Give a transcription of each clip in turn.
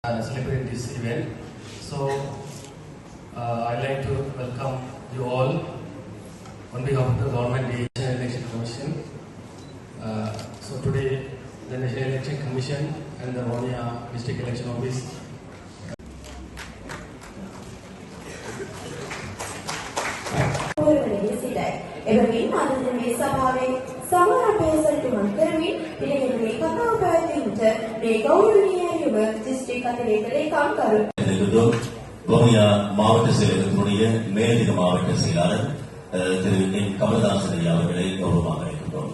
celebrate this event. So I'd like to welcome you all on behalf of the Government Election Commission. So today the National Election Commission and the Vavuniya District Election Office එබැවින් අද මේ සභාවේ සමාරම්භය සටහන් කරමින් ඉදිරියට මේ කතාව පැවැත්වීමට මේ ගෞරවනීය යුව දිස්ත්‍රික් අතිරේක ලේකම්කරු வவுனியா மாவட்ட செயலகத்தினுடைய மேலதிக மாவட்ட செயலாளர் திரு என் கமலதாசன் ஐயா அவர்களை கௌரவமாக இருக்கின்றோம்.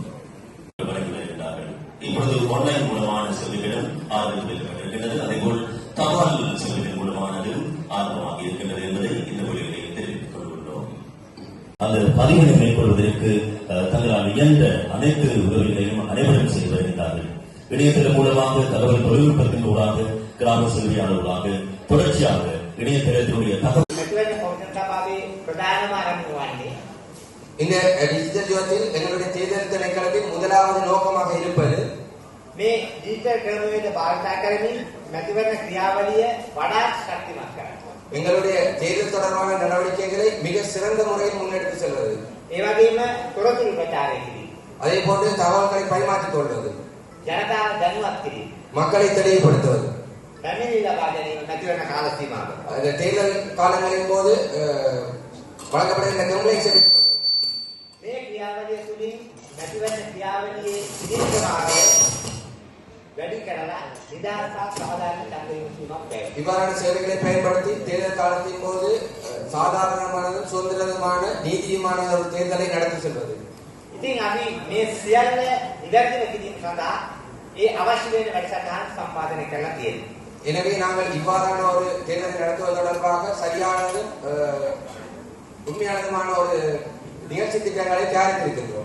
இப்பொழுது ஆன்லைன் மூலமான சேவைகளும் ஆதரவு இருக்கின்றது. அதேபோல் தபால் சேவைகள் மூலமானதும் ஆதரவாக இருக்கின்றது என்பதை இந்த வழிகளை தெரிவித்துக் கொள்கின்றோம். அந்த பதிவினை மேற்கொள்வதற்கு தங்களால் இயன்ற அனைத்து உதவிகளையும் அனைவரும் செய்து வருகின்றார்கள். இணையதளம் மூலமாக தகவல் தொழில்நுட்பத்தின் ஊடாக கிராம சேவையாளர்களாக தொடர்ச்சியாக இணையதளத்தினுடைய தகவல் இந்த டிஜிட்டல் யுகத்தில் எங்களுடைய தேர்தல் திணைக்களத்தின் முதலாவது நோக்கமாக இருப்பது මේ ඩිජිටල් ක්‍රමවේද භාවිත කරමින් මැතිවරණ ක්‍රියාවලිය වඩා ශක්තිමත් කරනවා. எங்களுடைய தேர்தல் தொடர்பான நடவடிக்கைகளை மிக சிறந்த முறையில் முன்னெடுத்து செல்வது. ඒ වගේම තොරතුරු ප්‍රචාරය කිරීම. அதே போன்று தகவல்களை பரிமாற்றிக் கொள்வது. ජනතාව දැනුවත් කිරීම. மக்களை தெளிவுபடுத்துவது. පැමිණිලි ලබා ගැනීම මැතිවරණ කාල සීමාව. அந்த தேர்தல் காலங்களின் போது வழங்கப்படுகின்ற கம்ப்ளைண்ட்ஸ் මේ ක්‍රියාවලිය තුළින් මැතිවරණ ක්‍රියාවලියේ ඉදිරිපත් වැඩි කරලා නිදහසක් සාධාරණ ඡන්ද විමසීමක් වේ. இவ்வாறான சேவைகளை பயன்படுத்தி தேர்தல் காலத்தின் போது சாதாரணமானதும் சுதந்திரமான நீதியுமான ஒரு தேர்தலை நடத்தி செல்வது. ඉතින් අපි මේ සියල්ල ඉදිරියට කිරීම සඳහා ඒ අවශ්‍ය වෙන වැඩසටහන් සම්පාදනය කරලා තියෙනවා. எனவே நாங்கள் இவ்வாறான ஒரு தேர்தலை நடத்துவது தொடர்பாக சரியானதும் உண்மையானதுமான ஒரு நிகழ்ச்சி திட்டங்களை தயாரித்திருக்கின்றோம்.